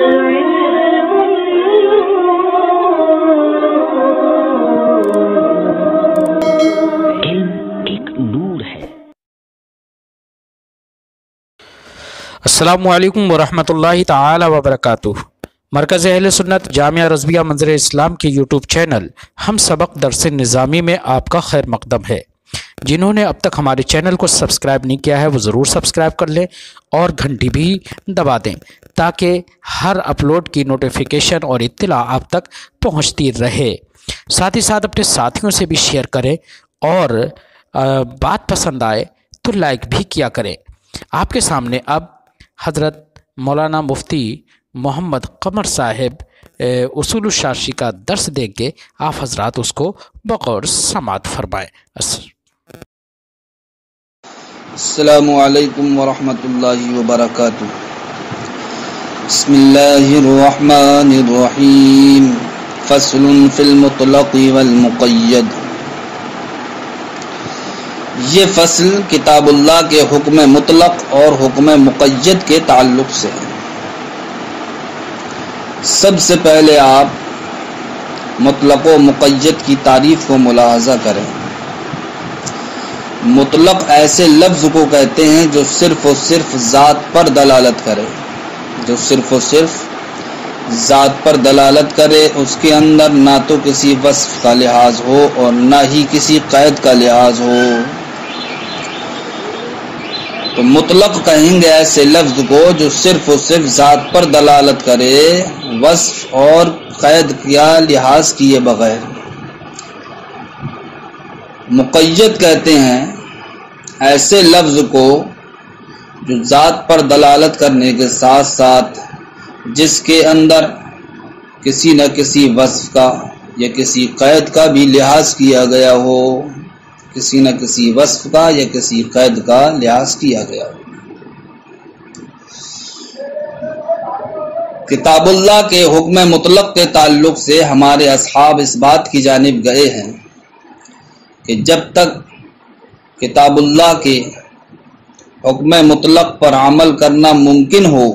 السلام علیکم ورحمۃ اللہ تعالی وبرکاتہ۔ مرکز اہل سنت جامعہ رضویہ منظر اسلام کی یوٹیوب چینل ہم سبق درس نظامی میں آپ کا خیر مقدم ہے۔ جنہوں نے اب تک ہمارے چینل کو سبسکرائب نہیں کیا ہے وہ ضرور سبسکرائب کر لیں اور گھنٹی بھی دبا دیں تاکہ ہر اپلوڈ کی نوٹیفیکیشن اور اطلاع آپ تک پہنچتی رہے۔ ساتھ ہی ساتھ اپنے ساتھیوں سے بھی شیئر کریں اور بات پسند آئے تو لائک بھی کیا کریں۔ آپ کے سامنے اب حضرت مولانا مفتی محمد قمر صاحب اصول الشاشی کا درس دیں گے، آپ حضرات اس کو بغور سماعت فرمائیں۔ السلام علیکم ورحمۃ اللہ وبرکاتہ۔ بسم اللہ الرحمن الرحیم۔ فصل فی المطلق والمقید۔ یہ فصل کتاب اللہ کے حکم مطلق اور حکم مقید کے تعلق سے ہے۔ سب سے پہلے آپ مطلق و مقید کی تعریف کو ملاحظہ کریں۔ مطلق ایسے لفظ کو کہتے ہیں جو صرف و صرف ذات پر دلالت کرے، جو صرف و صرف ذات پر دلالت کرے، اس کے اندر نہ تو کسی وصف کا لحاظ ہو اور نہ ہی کسی قید کا لحاظ ہو۔ تو مطلق کہیں گے ایسے لفظ کو جو صرف و صرف ذات پر دلالت کرے، وصف اور قید کا لحاظ کیے بغیر۔ مقید کہتے ہیں ایسے لفظ کو جو ذات پر دلالت کرنے کے ساتھ ساتھ جس کے اندر کسی نہ کسی وصف کا یا کسی قید کا بھی لحاظ کیا گیا ہو، کسی نہ کسی وصف کا یا کسی قید کا لحاظ کیا گیا ہو۔ کتاب اللہ کے حکم مطلق کے تعلق سے ہمارے اصحاب اس بات کی جانب گئے ہیں کہ جب تک کتاب اللہ کے حکم مطلق پر عمل کرنا ممکن ہو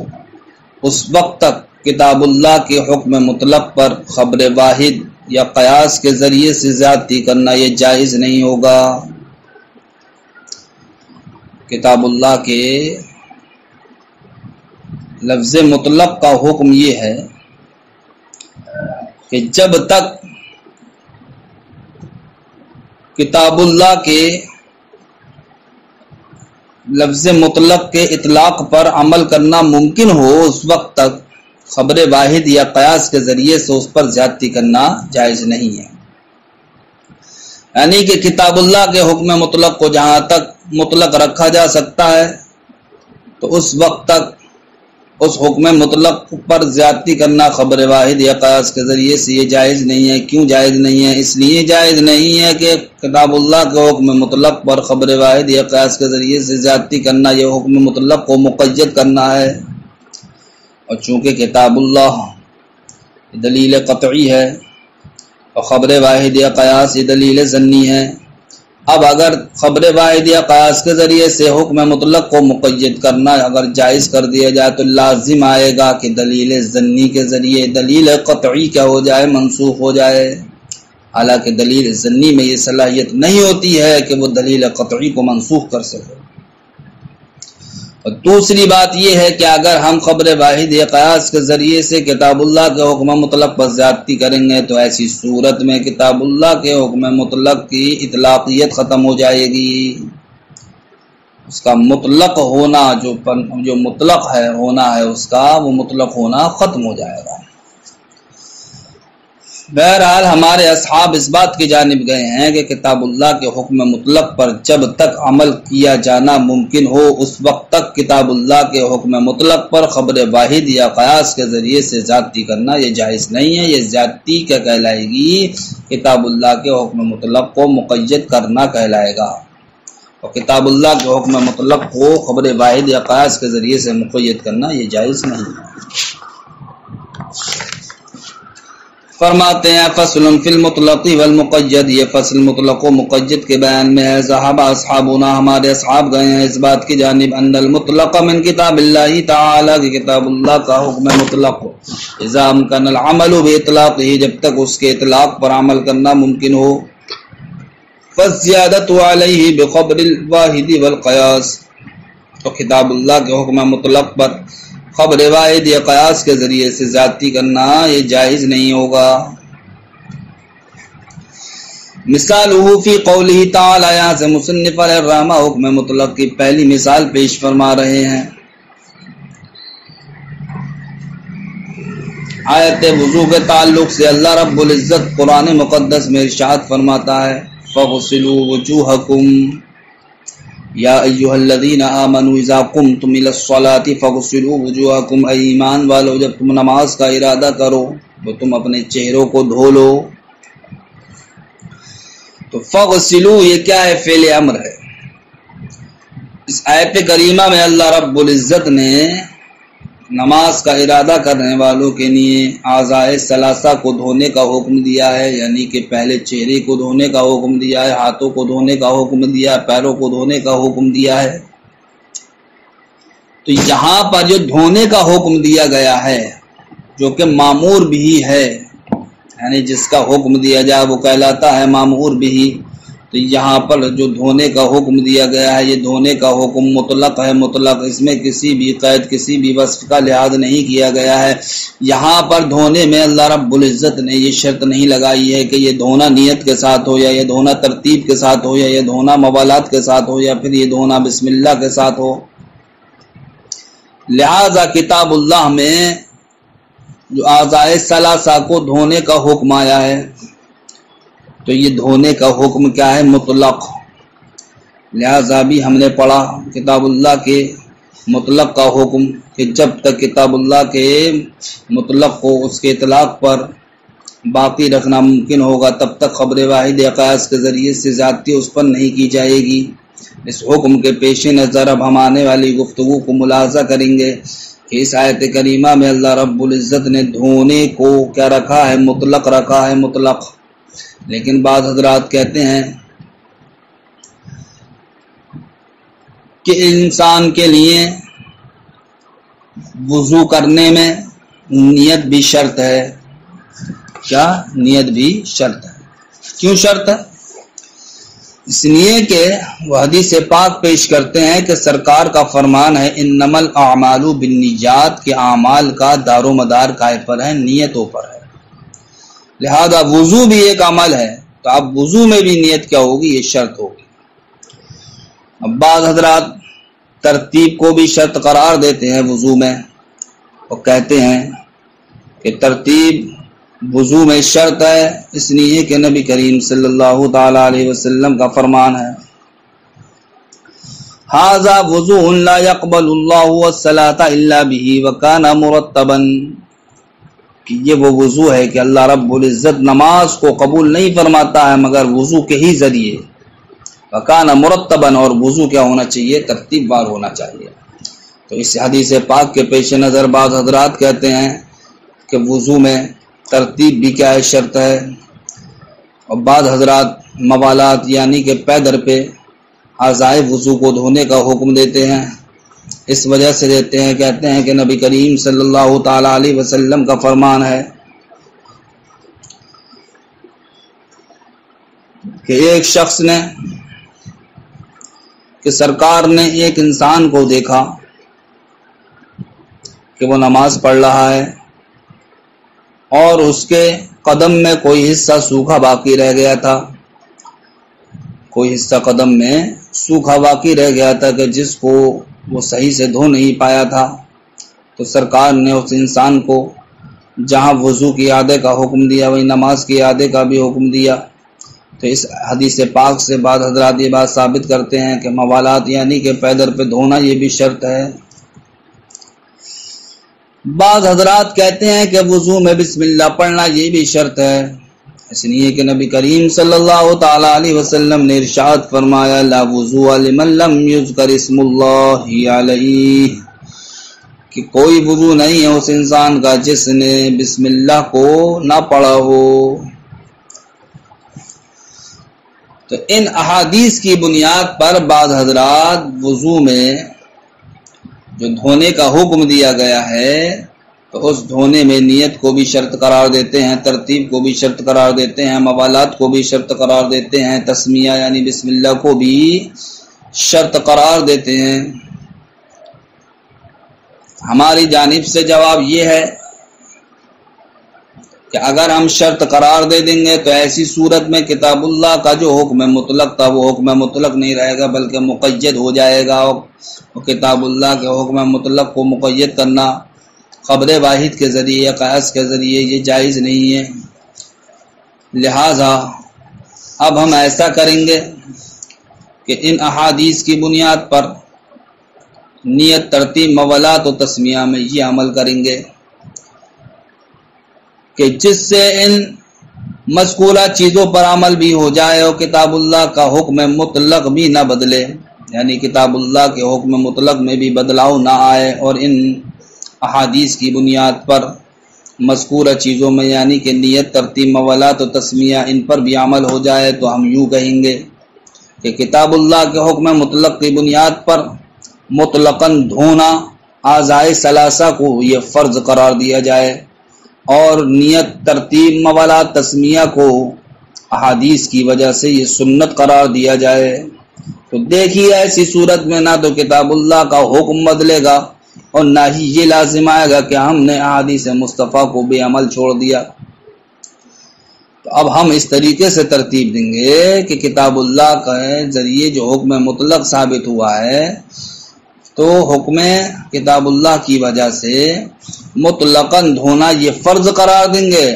اس وقت تک کتاب اللہ کے حکم مطلق پر خبر واحد یا قیاس کے ذریعے سے زیادتی کرنا یہ جائز نہیں ہوگا۔ کتاب اللہ کے لفظ مطلق کا حکم یہ ہے کہ جب تک کتاب اللہ کے لفظ مطلق کے اطلاق پر عمل کرنا ممکن ہو اس وقت تک خبر واحد یا قیاس کے ذریعے سے اس پر زیادتی کرنا جائز نہیں ہے۔ یعنی کہ کتاب اللہ کے حکم مطلق کو جہاں تک مطلق رکھا جا سکتا ہے تو اس وقت تک اس حکم مطلق پر زیادتی کرنا خبر واحد یا قیاس کے ذریعے سے یہ جائز نہیں ہے۔ کیوں جائز نہیں ہے؟ اس لیے جائز نہیں ہے کہ کتاب اللہ کے حکم مطلق پر خبر واحد یا قیاس کے ذریعے سے زیادتی کرنا یہ حکم مطلق کو مقید کرنا ہے، اور چونکہ کتاب اللہ دلیل قطعی ہے اور خبر واحد یا قیاس یہ دلیل ظنی ہے۔ اب اگر خبر واحد یا قیاس کے ذریعے سے حکم مطلق کو مقید کرنا اگر جائز کر دیا جائے تو لازم آئے گا کہ دلیل ظنی کے ذریعے دلیل قطعی کیا ہو جائے، منسوخ ہو جائے، حالانکہ دلیل ظنی میں یہ صلاحیت نہیں ہوتی ہے کہ وہ دلیل قطعی کو منسوخ کر سکے۔ اور دوسری بات یہ ہے کہ اگر ہم خبر واحد یا قیاس کے ذریعے سے کتاب اللہ کے حکم مطلق پر زیادتی کریں گے تو ایسی صورت میں کتاب اللہ کے حکم مطلق کی اطلاقیت ختم ہو جائے گی، اس کا مطلق ہونا جو مطلق ہے ہونا ہے اس کا وہ مطلق ہونا ختم ہو جائے گا۔ بہرحال ہمارے اصحاب اس بات کی جانب گئے ہیں کہ کتاب اللہ کے حکم مطلق پر جب تک عمل کیا جانا ممکن ہو اس وقت تک کتاب اللہ کے حکم مطلق پر خبر واحد یا قیاس کے ذریعے سے زیادتی کرنا یہ جائز نہیں ہے۔ یہ زیادتی کیا کہلائے گی؟ کتاب اللہ کے حکم مطلق کو مقید کرنا کہلائے گا، اور کتاب اللہ کے حکم مطلق کو خبر واحد یا قیاس کے ذریعے سے مقید کرنا یہ جائز نہیں ہے۔ فرماتے ہیں فصل فی المطلق والمقید، یہ فصل مطلق و مقید کے بیان میں ہے۔ ذهب اصحابنا، ہمارے اصحاب گئے ہیں اس بات کی جانب ان المطلق من کتاب اللہ تعالی، کہ کتاب اللہ کا حکم مطلق ہو، اذا امکن العمل باطلاقہ، جب تک اس کے اطلاق پر عمل کرنا ممکن ہو، فالزیادۃ علیہ بخبر الواحد والقیاس، تو کتاب اللہ کے حکم مطلق پر خبر واحد یا قیاس کے ذریعے سے زیادتی کرنا یہ جائز نہیں ہوگا۔ مثالہ فی قولہ تعالی، یہاں سے مصنف علیہ الرحمہ حکم مطلق کی پہلی مثال پیش فرما رہے ہیں۔ آیت وضو کے تعلق سے اللہ رب العزت قرآن مقدس میں ارشاد فرماتا ہے فَغْسِلُوا وُجُوهَكُمْ یا ایھا الذین آمنوا اذا قمتم الی الصلاۃ فاغسلوا وجوہکم، اے ایمان والو جب تم نماز کا ارادہ کرو تو تم اپنے چہروں کو دھو لو۔ تو فاغسلوا یہ کیا ہے؟ فعل امر ہے۔ اس آیت کریمہ میں اللہ رب العزت نے نماز کا ارادہ کرنے والوں کے لیے اعضاء ثلاثہ کو دھونے کا حکم دیا ہے، یعنی کہ پہلے چہرے کو دھونے کا حکم دیا ہے، ہاتھوں کو دھونے کا حکم دیا ہے، پیروں کو دھونے کا حکم دیا ہے۔ تو یہاں پر جو دھونے کا حکم دیا گیا ہے جو کہ مامور بھی ہے، یعنی جس کا حکم دیا جائے وہ کہلاتا ہے مامور بھی، تو یہاں پر جو دھونے کا حکم دیا گیا ہے یہ دھونے کا حکم مطلق ہے، مطلق، اس میں کسی بھی قید کسی بھی وصف کا لحاظ نہیں کیا گیا ہے۔ یہاں پر دھونے میں اللہ رب العزت نے یہ شرط نہیں لگائی ہے کہ یہ دھونا نیت کے ساتھ ہو، یا یہ دھونا ترتیب کے ساتھ ہو، یا یہ دھونا موالات کے ساتھ ہو، یا پھر یہ دھونا بسم اللہ کے ساتھ ہو۔ لہذا کتاب اللہ میں جو اعضاء ثلاثہ کو دھونے کا حکم آیا ہے تو یہ دھونے کا حکم کیا ہے؟ مطلق۔ لہذا بھی ہم نے پڑھا کتاب اللہ کے مطلق کا حکم کہ جب تک کتاب اللہ کے مطلق کو اس کے اطلاق پر باقی رکھنا ممکن ہوگا تب تک خبر واحد یا قیاس کے ذریعے سے زیادتی اس پر نہیں کی جائے گی۔ اس حکم کے پیش نظر اب ہم آنے والی گفتگو کو ملاحظہ کریں گے کہ اس آیت کریمہ میں اللہ رب العزت نے دھونے کو کیا رکھا ہے؟ مطلق رکھا ہے، مطلق۔ لیکن بعض حضرات کہتے ہیں کہ انسان کے لیے وضو کرنے میں نیت بھی شرط ہے۔ کیا؟ نیت بھی شرط ہے۔ کیوں شرط ہے؟ اس لیے کہ وہ حدیث پاک پیش کرتے ہیں کہ سرکار کا فرمان ہے انما الاعمال بالنیات، کے اعمال کا دار و مدار کائے پر ہے؟ نیتوں پر ہے۔ لہذا وضو بھی ایک عمل ہے تو اب وضو میں بھی نیت کیا ہوگی؟ یہ شرط ہوگی۔ اب بعض حضرات ترتیب کو بھی شرط قرار دیتے ہیں وضو میں، اور کہتے ہیں کہ ترتیب وضو میں شرط ہے اس لیے کہ نبی کریم صلی اللہ تعالی علیہ وسلم کا فرمان ہے ھذا وضوء لا يقبل اللہ الصلاۃ الا به وكان مرتبا، کہ یہ وہ وضو ہے کہ اللہ رب العزت نماز کو قبول نہیں فرماتا ہے مگر وضو کے ہی ذریعے، وکان مرتبا، اور وضو کیا ہونا چاہیے؟ ترتیب وار ہونا چاہیے۔ تو اس حدیث پاک کے پیش نظر بعض حضرات کہتے ہیں کہ وضو میں ترتیب بھی کیا ہے؟ شرط ہے، اور بعض حضرات موالات یعنی کہ پیدر پہ اعضائے وضو کو دھونے کا حکم دیتے ہیں۔ اس وجہ سے دیتے ہیں، کہتے ہیں کہ نبی کریم صلی اللہ تعالی علیہ وسلم کا فرمان ہے کہ ایک شخص نے کہ سرکار نے ایک انسان کو دیکھا کہ وہ نماز پڑھ رہا ہے اور اس کے قدم میں کوئی حصہ سوکھا باقی رہ گیا تھا، کوئی حصہ قدم میں سوکھا باقی رہ گیا تھا کہ جس کو وہ صحیح سے دھو نہیں پایا تھا۔ تو سرکار نے اس انسان کو جہاں وضو کی اعادے کا حکم دیا وہیں نماز کی اعادے کا بھی حکم دیا۔ تو اس حدیث پاک سے بعض حضرات یہ بات ثابت کرتے ہیں کہ موالات یعنی کہ پیدر پہ دھونا یہ بھی شرط ہے۔ بعض حضرات کہتے ہیں کہ وضو میں بسم اللہ پڑھنا یہ بھی شرط ہے، اس لیے کہ نبی کریم صلی اللہ تعالی علیہ وسلم نے ارشاد فرمایا لا وضوء لمن لم یذکر اسم اللہ علیہ، کہ کوئی وضو نہیں ہے اس انسان کا جس نے بسم اللہ کو نہ پڑھا ہو۔ تو ان احادیث کی بنیاد پر بعض حضرات وضو میں جو دھونے کا حکم دیا گیا ہے تو اس دھونے میں نیت کو بھی شرط قرار دیتے ہیں، ترتیب کو بھی شرط قرار دیتے ہیں، موالات کو بھی شرط قرار دیتے ہیں، تسمیہ یعنی بسم اللہ کو بھی شرط قرار دیتے ہیں۔ ہماری جانب سے جواب یہ ہے کہ اگر ہم شرط قرار دے دیں گے تو ایسی صورت میں کتاب اللہ کا جو حکم مطلق تھا وہ حکم مطلق نہیں رہے گا بلکہ مقید ہو جائے گا، اور کتاب اللہ کے حکم مطلق کو مقید کرنا خبر واحد کے ذریعے، قیاس کے ذریعے یہ جائز نہیں ہے۔ لہذا اب ہم ایسا کریں گے کہ ان احادیث کی بنیاد پر نیت، ترتیب، موالات و تسمیہ میں یہ عمل کریں گے کہ جس سے ان مذکورہ چیزوں پر عمل بھی ہو جائے اور کتاب اللہ کا حکم مطلق بھی نہ بدلے، یعنی کتاب اللہ کے حکم مطلق میں بھی بدلاؤ نہ آئے، اور ان احادیث کی بنیاد پر مذکورہ چیزوں میں یعنی کہ نیت، ترتیب، موالات و تسمیہ ان پر بھی عمل ہو جائے، تو ہم یوں کہیں گے کہ کتاب اللہ کے حکم مطلق کی بنیاد پر مطلقاً دھونا اعضائے ثلاثہ کو یہ فرض قرار دیا جائے، اور نیت، ترتیب، موالات، تسمیہ کو احادیث کی وجہ سے یہ سنت قرار دیا جائے۔ تو دیکھیے ایسی صورت میں نہ تو کتاب اللہ کا حکم بدلے گا اور نہ ہی یہ لازم آئے گا کہ ہم نے احادیث مصطفیٰ کو بے عمل چھوڑ دیا۔ تو اب ہم اس طریقے سے ترتیب دیں گے کہ کتاب اللہ کے ذریعے جو حکم مطلق ثابت ہوا ہے تو حکم کتاب اللہ کی وجہ سے مطلقاً دھونا یہ فرض قرار دیں گے،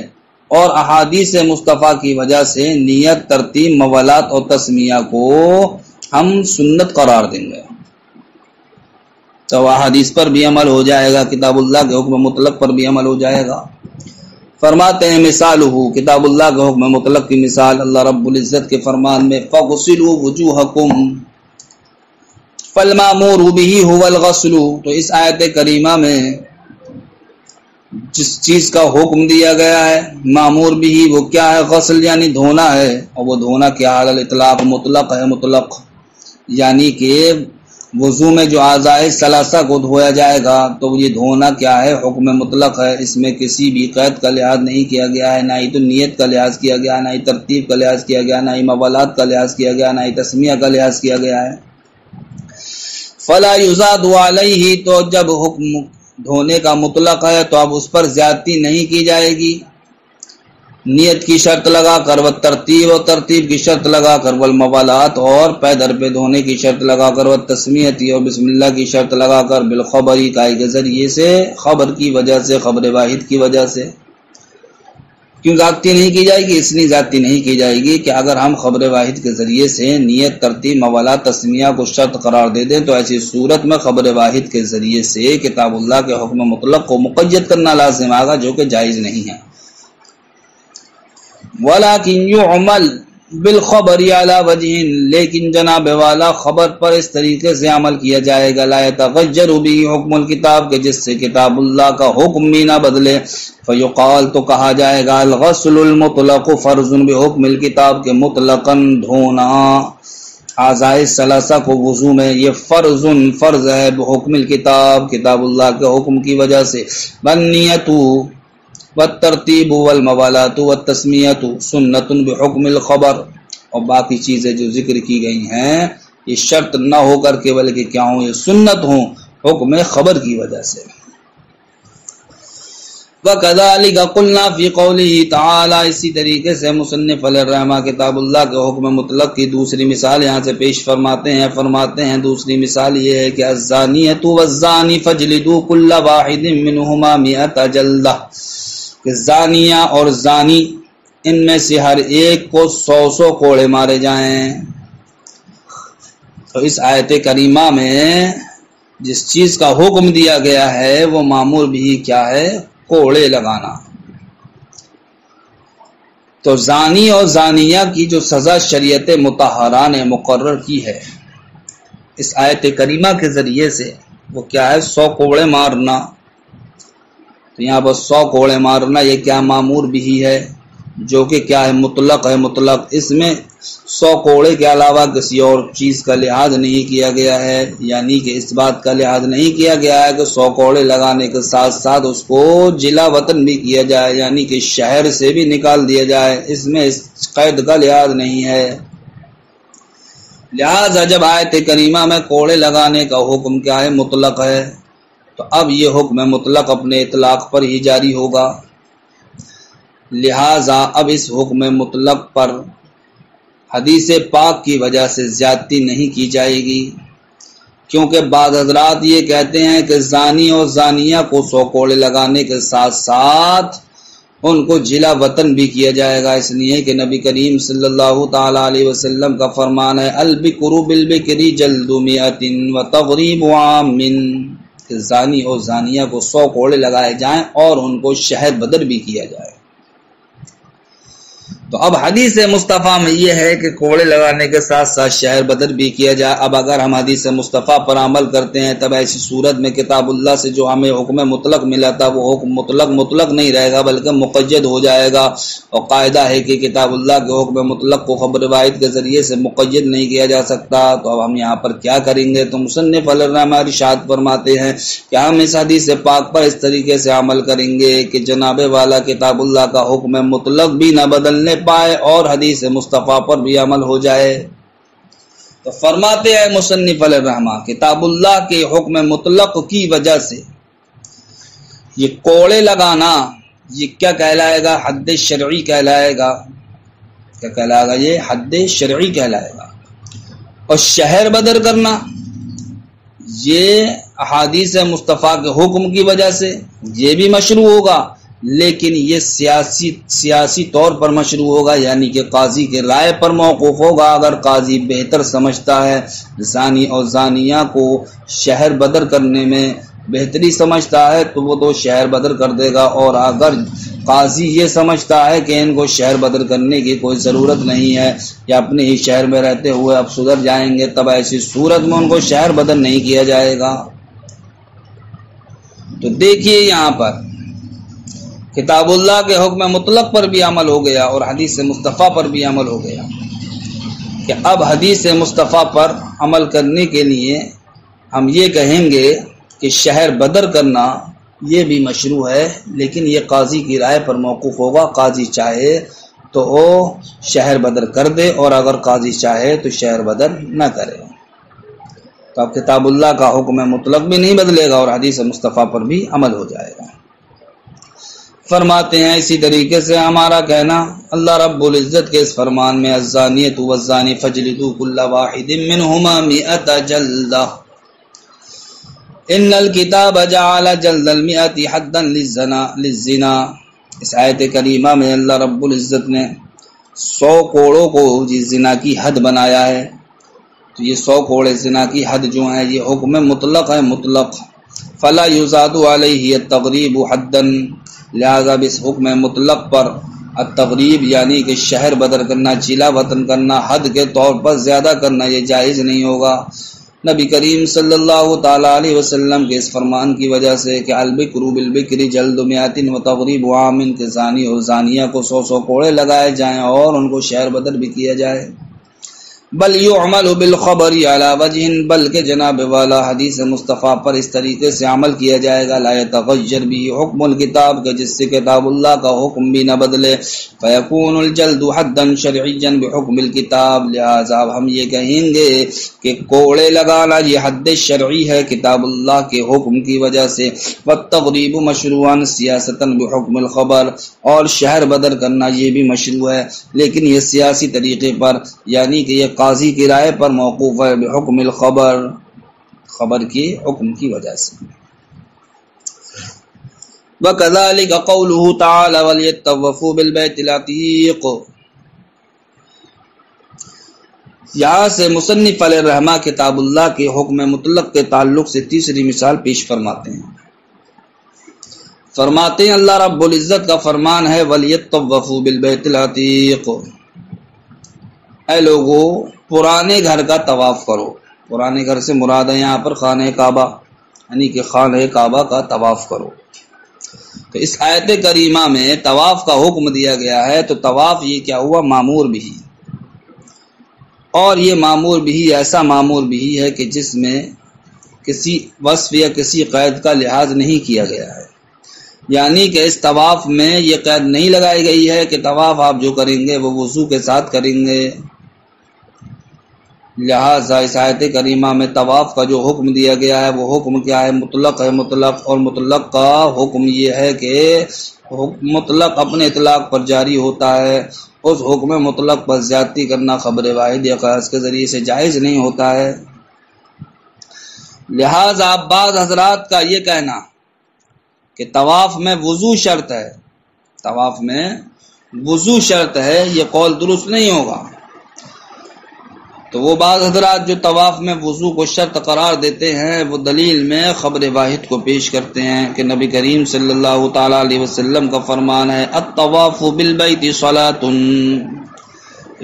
اور احادیث مصطفیٰ کی وجہ سے نیت، ترتیب، موالات اور تسمیہ کو ہم سنت قرار دیں گے۔ تو احادیث پر بھی عمل ہو جائے گا، کتاب اللہ کے حکم مطلق پر بھی عمل ہو جائے گا۔ فرماتے ہیں مثالہ، کتاب اللہ کے حکم مطلق کی مثال اللہ رب العزت کے فرمان میں فَغْسِلُوا وُجُوهَكُمْ فَالْمَأْمُورُ بِهِ هُوَ الْغَسْلُ۔ تو اس آیت کریمہ میں جس چیز کا حکم دیا گیا ہے مامور بھی وہ کیا ہے؟ غسل یعنی دھونا ہے، اور وہ دھونا کیا حال الاطلاق مطلق ہے، مطلق یعنی کہ وضو میں جو اعضائے ثلاثہ کو دھویا جائے گا تو یہ دھونا کیا ہے؟ حکم مطلق ہے، اس میں کسی بھی قید کا لحاظ نہیں کیا گیا ہے، نہ ہی تو نیت کا لحاظ کیا گیا، نہ ہی ترتیب کا لحاظ کیا گیا، نہ ہی موالات کا لحاظ کیا گیا، نہ ہی تسمیہ کا لحاظ کیا گیا ہے۔ فلا یزاد علیہ، تو جب حکم دھونے کا مطلق ہے تو اب اس پر زیادتی نہیں کی جائے گی، نیت کی شرط لگا کر، و ترتیب اور ترتیب کی شرط لگا کر، والموالات اور پے در پہ دھونے کی شرط لگا کر، و تسمیتی اور بسم اللہ کی شرط لگا کر، بالخبری کائی کے ذریعے سے، خبر کی وجہ سے، خبر واحد کی وجہ سے۔ کیوں زیادتی نہیں کی جائے گی؟ اس لیے زیادتی نہیں کی جائے گی کہ اگر ہم خبر واحد کے ذریعے سے نیت، ترتیب، موالات، تسمیہ کو شرط قرار دے دیں تو ایسی صورت میں خبر واحد کے ذریعے سے کتاب اللہ کے حکم مطلق کو مقید کرنا لازم آگا، جو کہ جائز نہیں ہے۔ وَلَكِنْ يُعْمَلْ بِالْخَبَرِ عَلَى وَجْهٍ، لیکن جناب والا خبر پر اس طریقے سے عمل کیا جائے گا لا يتغیر به حکم الکتاب کے جس سے کتاب اللہ کا حکم بھی نہ بدلے، فیقال تو کہا جائے گا الغسل المطلق فرض بحکم الکتاب کے مطلقاً دھونا اعضائے ثلاثہ کو وضو میں یہ فرض ہے بحکم الکتاب، کتاب اللہ کے حکم کی وجہ سے، والنیت والترتیب والموالات والتسمیۃ سنت بحکم الخبر، اور باقی چیزیں جو ذکر کی گئی ہیں یہ شرط نہ ہو کر کے بلکہ کیا ہوں؟ یہ سنت ہوں حکم خبر کی وجہ سے۔ وَكَذَلِكَ قُلْنَا فِي قَوْلِهِ تَعَالَى، اسی طریقے سے مصنف علیہ الرحمہ کتاب اللہ کے حکم مطلق کی دوسری مثال یہاں سے پیش فرماتے ہیں دوسری مثال یہ ہے کہ الزانیۃ والزانی فاجلدوا كل واحد منهما 100 جلدہ، کہ زانیہ اور زانی ان میں سے ہر ایک کو 100 کوڑے مارے جائیں۔ تو اس آیت کریمہ میں جس چیز کا حکم دیا گیا ہے وہ معمول بھی کیا ہے؟ کوڑے لگانا۔ تو زانی اور زانیہ کی جو سزا شریعت مطہرہ نے مقرر کی ہے اس آیت کریمہ کے ذریعے سے وہ کیا ہے؟ 100 کوڑے مارنا. تو یہاں پر 100 کوڑے مارنا یہ کیا معمور بھی ہے، جو کہ کیا ہے؟ مطلق ہے. مطلق اس میں 100 کوڑے کے علاوہ کسی اور چیز کا لحاظ نہیں کیا گیا ہے، یعنی کہ اس بات کا لحاظ نہیں کیا گیا ہے کہ 100 کوڑے لگانے کے ساتھ ساتھ اس کو جلا وطن بھی کیا جائے، یعنی کہ شہر سے بھی نکال دیا جائے. اس میں اس قید کا لحاظ نہیں ہے. لہذا جب آیت کریمہ میں کوڑے لگانے کا حکم کیا ہے؟ مطلق ہے، تو اب یہ حکم مطلق اپنے اطلاق پر ہی جاری ہوگا. لہذا اب اس حکم مطلق پر حدیث پاک کی وجہ سے زیادتی نہیں کی جائے گی، کیونکہ بعض حضرات یہ کہتے ہیں کہ زانی اور زانیہ کو 100 کوڑے لگانے کے ساتھ ساتھ ان کو جلا وطن بھی کیا جائے گا، اس لیے کہ نبی کریم صلی اللہ تعالی علیہ وسلم کا فرمان ہے البکر بالبکر جلد 100 وتغریب عام، کہ زانی اور زانیہ کو 100 کوڑے لگائے جائیں اور ان کو شہر بدر بھی کیا جائے. تو اب حدیث مصطفیٰ میں یہ ہے کہ کوڑے لگانے کے ساتھ ساتھ شہر بدر بھی کیا جائے. اب اگر ہم حدیث مصطفیٰ پر عمل کرتے ہیں تب ایسی صورت میں کتاب اللہ سے جو ہمیں حکم مطلق ملا تھا وہ حکم مطلق نہیں رہے گا بلکہ مقید ہو جائے گا. اور قاعدہ ہے کہ کتاب اللہ کے حکم مطلق کو خبر واحد کے ذریعے سے مقید نہیں کیا جا سکتا. تو اب ہم یہاں پر کیا کریں گے؟ تو مصنف علیہ الرحمہ ارشاد فرماتے ہیں کہ ہم اس حدیث پاک پر اس طریقے سے عمل کریں گے کہ جناب والا کتاب اللہ کا حکم مطلق بھی نہ بدلنے پائے اور حدیث مصطفیٰ پر بھی عمل ہو جائے. تو فرماتے ہیں مصنف علیہ الرحمہ کتاب اللہ کے حکم مطلق کی وجہ سے یہ کوڑے لگانا یہ کیا کہلائے گا؟ حد شرعی کہلائے گا. کیا کہلائے گا؟ یہ حد شرعی کہلائے گا. اور شہر بدر کرنا یہ احادیث مصطفیٰ کے حکم کی وجہ سے یہ بھی مشروع ہوگا، لیکن یہ سیاسی طور پر مشروع ہوگا، یعنی کہ قاضی کے رائے پر موقوف ہوگا. اگر قاضی بہتر سمجھتا ہے زانی اور زانیہ کو شہر بدر کرنے میں بہتری سمجھتا ہے تو وہ تو شہر بدر کر دے گا، اور اگر قاضی یہ سمجھتا ہے کہ ان کو شہر بدر کرنے کی کوئی ضرورت نہیں ہے یا اپنے ہی شہر میں رہتے ہوئے اب سدھر جائیں گے، تب ایسی صورت میں ان کو شہر بدر نہیں کیا جائے گا. تو دیکھیے یہاں پر کتاب اللہ کے حکم مطلق پر بھی عمل ہو گیا اور حدیث مصطفیٰ پر بھی عمل ہو گیا کہ اب حدیث مصطفیٰ پر عمل کرنے کے لیے ہم یہ کہیں گے کہ شہر بدر کرنا یہ بھی مشروع ہے، لیکن یہ قاضی کی رائے پر موقوف ہوگا. قاضی چاہے تو وہ شہر بدر کر دے اور اگر قاضی چاہے تو شہر بدر نہ کرے. تو اب کتاب اللہ کا حکم مطلق بھی نہیں بدلے گا اور حدیث مصطفیٰ پر بھی عمل ہو جائے گا. فرماتے ہیں اسی طریقے سے ہمارا کہنا اللہ رب العزت کے اس فرمان میں الزانیۃ والزانی فاجلدوا کل واحد منہما 100 جلدہ ان الکتاب جعل جلد 100 حدا للزنا. اس آیت کریمہ میں اللہ رب العزت نے 100 کوڑوں کو زنا کی حد بنایا ہے. تو یہ 100 کوڑے زنا کی حد جو ہے یہ حکم مطلق ہے. مطلق فلا یزاد علیہ التغریب حدا، لہذا اس حکم مطلق پر التغریب یعنی کہ شہر بدر کرنا، جلا وطن کرنا، حد کے طور پر زیادہ کرنا یہ جائز نہیں ہوگا. نبی کریم صلی اللہ تعالی علیہ وسلم کے اس فرمان کی وجہ سے کہ البکر بالبکر جلد 100 وتغریب عام، کے زانی اور زانیہ کو 100 کوڑے لگائے جائیں اور ان کو شہر بدر بھی کیا جائے. بل یعمل بالخبر علی وجہ، بلکہ جناب والا حدیث مصطفیٰ پر اس طریقے سے عمل کیا جائے گا لا یتغیر بھی حکم الکتاب کے جس سے کتاب اللہ کا حکم بھی نہ بدلے. فیکون الجلد حدا شرعیا بحکم الکتاب، لہذا ہم یہ کہیں گے کہ کوڑے لگانا یہ حد شرعی ہے کتاب اللہ کے حکم کی وجہ سے. والتغریب مشروعا سیاستا بحکم الخبر، اور شہر بدر کرنا یہ بھی مشروع ہے لیکن یہ سیاسی طریقے پر، یعنی کہ یہ قاضی کی رائے پر موقوف ہے بحکم الخبر، خبر کی حکم کی وجہ سے. وَكَذَلِكَ قَوْلُهُ تَعَالَى وَلْيَطَّوَّفُوا بِالْبَيْتِ الْعَتِيقِ. یہاں سے مصنف علیہ الرحمہ کتاب اللہ کے حکم مطلق کے تعلق سے تیسری مثال پیش فرماتے ہیں. فرماتے ہیں اللہ رب العزت کا فرمان ہے وَلْيَطَّوَّفُوا بِالْبَيْتِ الْعَتِيقِ، اے لوگو پرانے گھر کا طواف کرو. پرانے گھر سے مراد ہے یہاں پر خانہ کعبہ. یعنی کہ خانہ کعبہ کا طواف کرو۔ تو اس آیت کریمہ میں طواف کا حکم دیا گیا ہے، تو طواف یہ کیا ہوا؟ معمور بھی، اور یہ معمور بھی ایسا معمور بھی ہے کہ جس میں کسی وصف یا کسی قید کا لحاظ نہیں کیا گیا ہے، یعنی کہ اس طواف میں یہ قید نہیں لگائی گئی ہے کہ طواف آپ جو کریں گے وہ وضو کے ساتھ کریں گے۔ لہذا اس آیت کریمہ میں طواف کا جو حکم دیا گیا ہے وہ حکم کیا ہے؟ مطلق ہے، مطلق، اور مطلق کا حکم یہ ہے کہ مطلق اپنے اطلاق پر جاری ہوتا ہے، اس حکم مطلق پر زیادتی کرنا خبر واحد یا قیاس کے ذریعے سے جائز نہیں ہوتا ہے۔ لہذا بعض حضرات کا یہ کہنا کہ طواف میں وضو شرط ہے، طواف میں وضو شرط ہے، یہ قول درست نہیں ہوگا۔ تو وہ بعض حضرات جو طواف میں وضو کو شرط قرار دیتے ہیں وہ دلیل میں خبر واحد کو پیش کرتے ہیں کہ نبی کریم صلی اللہ تعالی علیہ وسلم کا فرمان ہے الطواف بالبیت صلاۃ،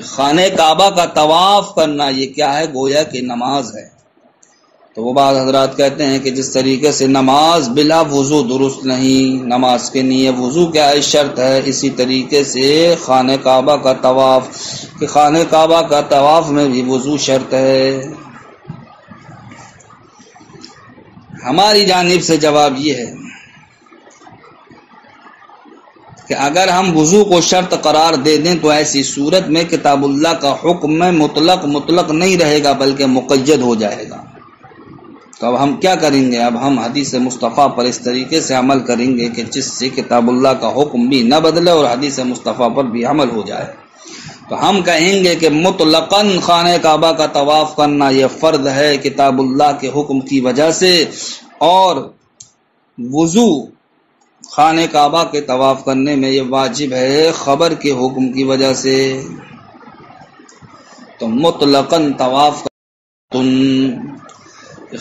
خانہ کعبہ کا طواف کرنا یہ کیا ہے؟ گویا کہ نماز ہے۔ تو وہ بعض حضرات کہتے ہیں کہ جس طریقے سے نماز بلا وضو درست نہیں، نماز کے لیے وضو کیا ہے؟ شرط ہے، اسی طریقے سے خانہ کعبہ کا طواف، کہ خانہ کعبہ کا طواف میں بھی وضو شرط ہے۔ ہماری جانب سے جواب یہ ہے کہ اگر ہم وضو کو شرط قرار دے دیں تو ایسی صورت میں کتاب اللہ کا حکم میں مطلق نہیں رہے گا بلکہ مقید ہو جائے گا۔ تو اب ہم کیا کریں گے؟ اب ہم حدیث مصطفیٰ پر اس طریقے سے عمل کریں گے کہ جس سے کتاب اللہ کا حکم بھی نہ بدلے اور حدیث مصطفیٰ پر بھی عمل ہو جائے۔ تو ہم کہیں گے کہ مطلقاً خانہ کعبہ کا طواف کرنا یہ فرض ہے کتاب اللہ کے حکم کی وجہ سے، اور وضو خانہ کعبہ کے طواف کرنے میں یہ واجب ہے خبر کے حکم کی وجہ سے۔ تو مطلقاً طواف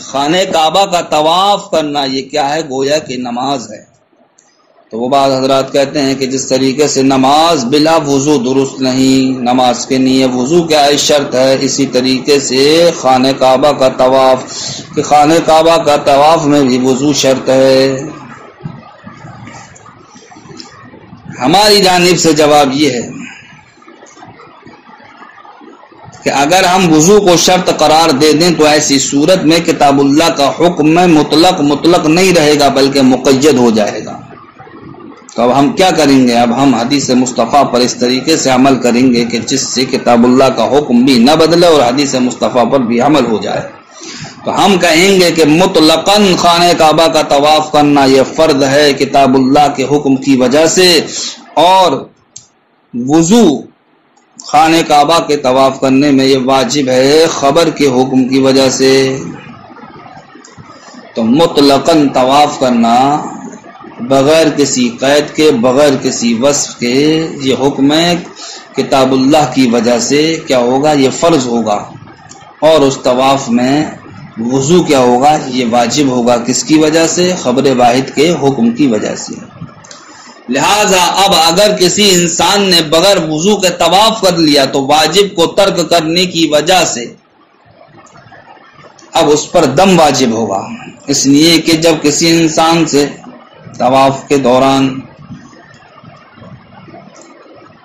خانہ کعبہ کا طواف کرنا یہ کیا ہے؟ گویا کہ نماز ہے۔ تو وہ بعض حضرات کہتے ہیں کہ جس طریقے سے نماز بلا وضو درست نہیں، نماز کے لیے وضو کیا ہے؟ شرط ہے، اسی طریقے سے خانہ کعبہ کا طواف، کہ خانہ کعبہ کا طواف میں بھی وضو شرط ہے۔ ہماری جانب سے جواب یہ ہے کہ اگر ہم وضو کو شرط قرار دے دیں تو ایسی صورت میں کتاب اللہ کا حکم میں مطلق نہیں رہے گا بلکہ مقید ہو جائے گا۔ تو اب ہم کیا کریں گے؟ اب ہم حدیث مصطفیٰ پر اس طریقے سے عمل کریں گے کہ جس سے کتاب اللہ کا حکم بھی نہ بدلے اور حدیث مصطفیٰ پر بھی عمل ہو جائے۔ تو ہم کہیں گے کہ مطلقاً خانہ کعبہ کا طواف کرنا یہ فرض ہے کتاب اللہ کے حکم کی وجہ سے، اور وضو خانہ کعبہ کے طواف کرنے میں یہ واجب ہے خبر کے حکم کی وجہ سے۔ تو مطلقاً طواف کرنا بغیر کسی قید کے، بغیر کسی وصف کے، یہ حکم ہے کتاب اللہ کی وجہ سے کیا ہوگا؟ یہ فرض ہوگا، اور اس طواف میں وضو کیا ہوگا؟ یہ واجب ہوگا۔ کس کی وجہ سے؟ خبر واحد کے حکم کی وجہ سے۔ لہذا اب اگر کسی انسان نے بغیر وضو کے طواف کر لیا تو واجب کو ترک کرنے کی وجہ سے اب اس پر دم واجب ہوگا، اس لیے کہ جب کسی انسان سے طواف کے دوران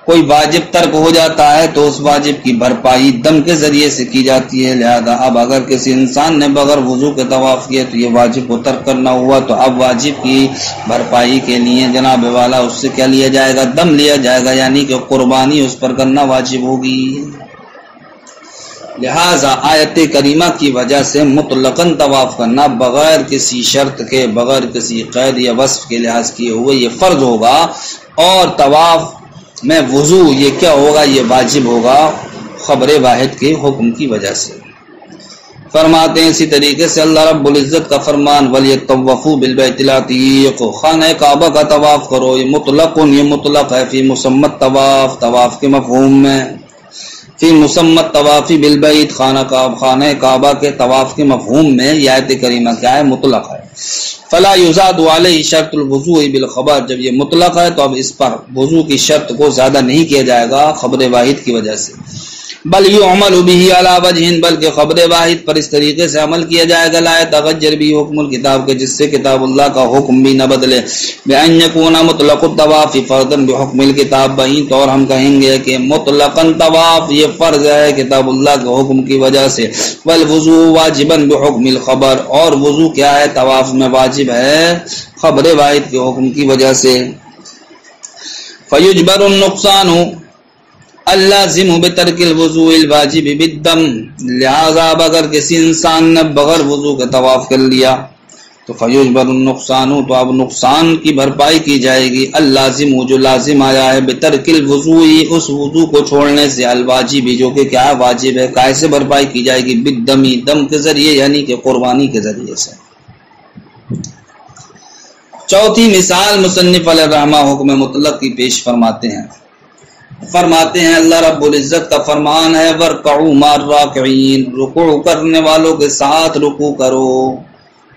کوئی واجب ترک ہو جاتا ہے تو اس واجب کی بھرپائی دم کے ذریعے سے کی جاتی ہے۔ لہذا اب اگر کسی انسان نے بغیر وضو کے طواف کیا تو یہ واجب کو ترک کرنا ہوا، تو اب واجب کی بھرپائی کے لیے جناب والا اس سے کیا لیا جائے گا؟ دم لیا جائے گا، یعنی کہ قربانی اس پر کرنا واجب ہوگی۔ لہذا آیت کریمہ کی وجہ سے مطلقاً طواف کرنا بغیر کسی شرط کے، بغیر کسی قید یا وصف کے لحاظ کیے ہوئے یہ فرض ہوگا، اور طواف میں وضو یہ کیا ہوگا؟ یہ واجب ہوگا خبر واحد کے حکم کی وجہ سے۔ فرماتے ہیں اسی طریقے سے اللہ رب العزت کا فرمان وَلْيَطَّوَّفُوا بِالْبَيْتِ الْعَتِيقِ، خانہ کعبہ کا طواف کرو، یہ مطلق ہے فی مسمى طواف، طواف کے مفہوم میں، فی مسمى طواف بالبیت، خانہ کعبہ کے طواف کے مفہوم میں یہ آیت کریمہ کیا ہے؟ مطلق ہے۔ فلا یزاد علیہ شرط الوضوء بالخبر، جب یہ مطلق ہے تو اب اس پر وضو کی شرط کو زیادہ نہیں کیا جائے گا خبر واحد کی وجہ سے۔ بل یعمل به علی وجہ، بلکہ خبر واحد پر اس طریقے سے عمل کیا جائے گا، لا یتغیر بھی حکم الکتاب کے، جس سے کتاب اللہ کا حکم بھی نہ بدلے، بأن یکون مطلق الطواف فرضا بحکم الکتاب، بہین طور ہم کہیں گے کہ مطلقاً طواف یہ فرض ہے کتاب اللہ کے حکم کی وجہ سے، والوضوء واجبا بحکم الخبر، اور وضو کیا ہے طواف میں واجب ہے خبر واحد کے حکم کی وجہ سے، فیجبر النقصان اللازم بترک الوضوء الواجب بالدم، لہذا اگر کسی انسان نے بغیر وضو کے طواف کر لیا تو فیجبر النقصان، تو اب نقصان کی بھرپائی کی جائے گی، اللازم جو لازم آیا ہے، بترک الوضوء اس وضو کو چھوڑنے سے، الواجب جو کہ کیا واجب ہے، کیسے بھرپائی کی جائے گی، بالدم، دم کے ذریعے یعنی کہ قربانی کے ذریعے سے۔ چوتھی مثال مصنف علیہ الرحمہ حکم مطلق کی پیش فرماتے ہیں، اللہ رب العزت کا فرمان ہے وَارْكَعُوا مَعَ الرَّاكِعِينَ، رکوع کرنے والوں کے ساتھ رکوع کرو۔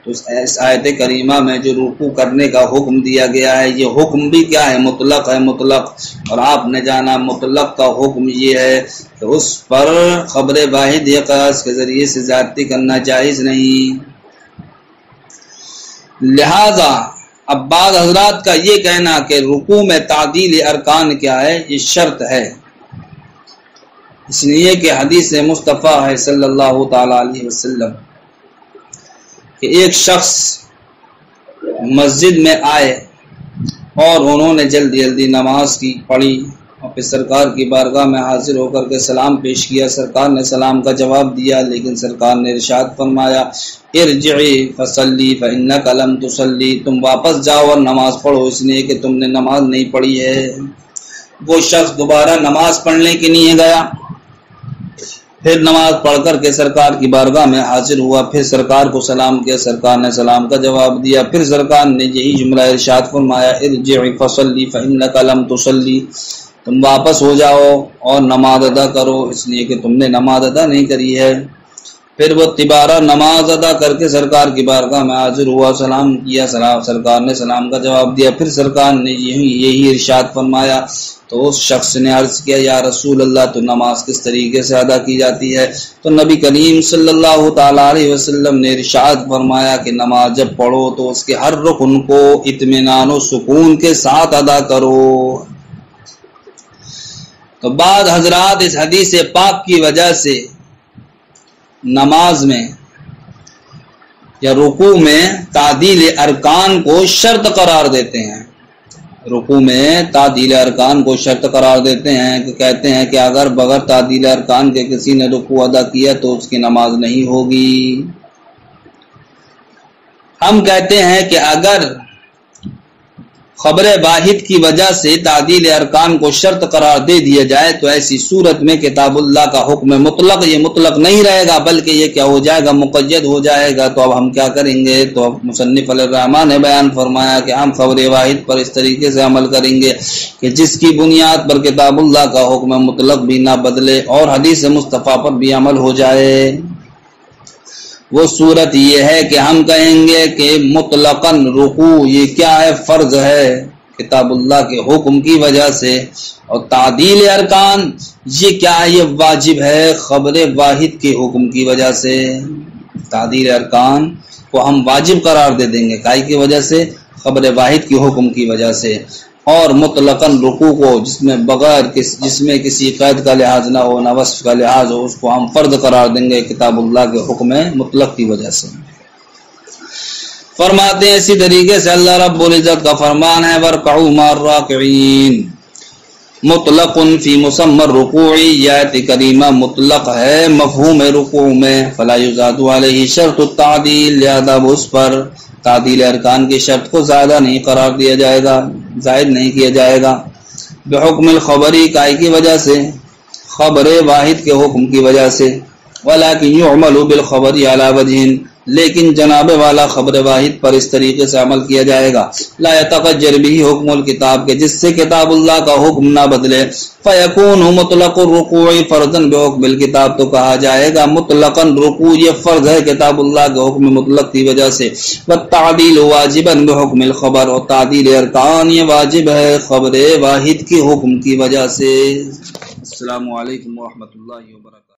تو اس آیت کریمہ میں جو رکوع کرنے کا حکم دیا گیا ہے، یہ حکم بھی کیا ہے، مطلق ہے، مطلق، اور آپ نے جانا مطلق کا حکم یہ ہے کہ اس پر خبر واحد یا قیاس کے ذریعے سے زیادتی کرنا جائز نہیں۔ لہذا اب بعض حضرات کا یہ کہنا کہ رکوع میں تعدیل ارکان کیا ہے، یہ شرط ہے، اس لیے کہ حدیث مصطفیٰ ہے صلی اللہ تعالی علیہ وسلم کہ ایک شخص مسجد میں آئے اور انہوں نے جلدی جلدی نماز کی پڑھی اور پھر سرکار کی بارگاہ میں حاضر ہو کر کے سلام پیش کیا، سرکار نے سلام کا جواب دیا، لیکن سرکار نے ارشاد فرمایا ارجعی فصلی فإنک لم تصلی، تم واپس جاؤ اور نماز پڑھو، اس لیے کہ تم نے نماز نہیں پڑھی ہے۔ وہ شخص دوبارہ نماز پڑھنے کے لیے گیا، پھر نماز پڑھ کر کے سرکار کی بارگاہ میں حاضر ہوا، پھر سرکار کو سلام کیا، سرکار نے سلام کا جواب دیا، پھر سرکار نے یہی جملہ ارشاد فرمایا ارجعی فصلی فإنک لم تصلی، تم واپس ہو جاؤ اور نماز ادا کرو، اس لیے کہ تم نے نماز ادا نہیں کری ہے۔ پھر وہ تبارہ نماز ادا کر کے سرکار کی بارگاہ میں حاضر ہوا، سلام کیا، سرکار نے سلام کا جواب دیا، پھر سرکار نے یہی ارشاد فرمایا، تو اس شخص نے عرض کیا یا رسول اللہ تو نماز کس طریقے سے ادا کی جاتی ہے؟ تو نبی کریم صلی اللہ تعالی علیہ وسلم نے ارشاد فرمایا کہ نماز جب پڑھو تو اس کے ہر رکن کو اطمینان و سکون کے ساتھ ادا کرو۔ تو بعض حضرات اس حدیث پاک کی وجہ سے نماز میں یا رکوع میں تعدیل ارکان کو شرط قرار دیتے ہیں، رکوع میں تعدیل ارکان کو شرط قرار دیتے ہیں کہ کہتے ہیں کہ اگر بغیر تعدیل ارکان کے کسی نے رکوع ادا کیا تو اس کی نماز نہیں ہوگی۔ ہم کہتے ہیں کہ اگر خبر واحد کی وجہ سے تعدیل ارکان کو شرط قرار دے دیا جائے تو ایسی صورت میں کتاب اللہ کا حکم مطلق یہ مطلق نہیں رہے گا، بلکہ یہ کیا ہو جائے گا، مقید ہو جائے گا۔ تو اب ہم کیا کریں گے؟ تو اب مصنف علیہ الرحمہ نے بیان فرمایا کہ ہم خبر واحد پر اس طریقے سے عمل کریں گے کہ جس کی بنیاد پر کتاب اللہ کا حکم مطلق بھی نہ بدلے اور حدیث مصطفیٰ پر بھی عمل ہو جائے۔ وہ صورت یہ ہے کہ ہم کہیں گے کہ مطلقاً رکوع یہ کیا ہے، فرض ہے کتاب اللہ کے حکم کی وجہ سے، اور تعدیل ارکان یہ کیا ہے، یہ واجب ہے خبر واحد کے حکم کی وجہ سے۔ تعدیل ارکان کو ہم واجب قرار دے دیں گے کائی کی وجہ سے، خبر واحد کے حکم کی وجہ سے، اور مطلقاً رکوع کو جس میں کسی قید کا لحاظ نہ ہو، نہ وصف کا لحاظ ہو، اس کو ہم فرض قرار دیں گے کتاب اللہ کے حکم مطلق کی وجہ سے۔ فرماتے ہیں اسی طریقے سے اللہ رب العزت کا فرمان ہے وَارْكَعُوا مَعَ الرَّاكِعِينَ، مطلق فی مسمى الرکوع، یہ آیت کریمہ مطلق ہے مفہوم رکوع میں، فلا یزاد علیہ شرط التعدیل، لہذا اس پر تعدیل ارکان کی شرط کو زیادہ نہیں قرار دیا جائے گا، زائد نہیں کیا جائے گا، بحکم الخبری کائی کی وجہ سے، خبر واحد کے حکم کی وجہ سے، ولیکن یعمل بالخبر علی وجہ، لیکن جناب والا خبر واحد پر اس طریقے سے عمل کیا جائے گا، لا یتغیر بھی حکم الکتاب کے، جس سے کتاب اللہ کا حکم نہ بدلے، فیکون مطلق الرکوع فرضا بحکم الکتاب، تو کہا جائے گا مطلقاً رکوع یہ فرض ہے کتاب اللہ کے حکم مطلق کی وجہ سے، والتعدیل واجبا بحکم الخبر، اور تعدیل ارکان یہ واجب ہے خبر واحد کے حکم کی وجہ سے۔ السلام علیکم ورحمۃ اللہ وبرکاتہ۔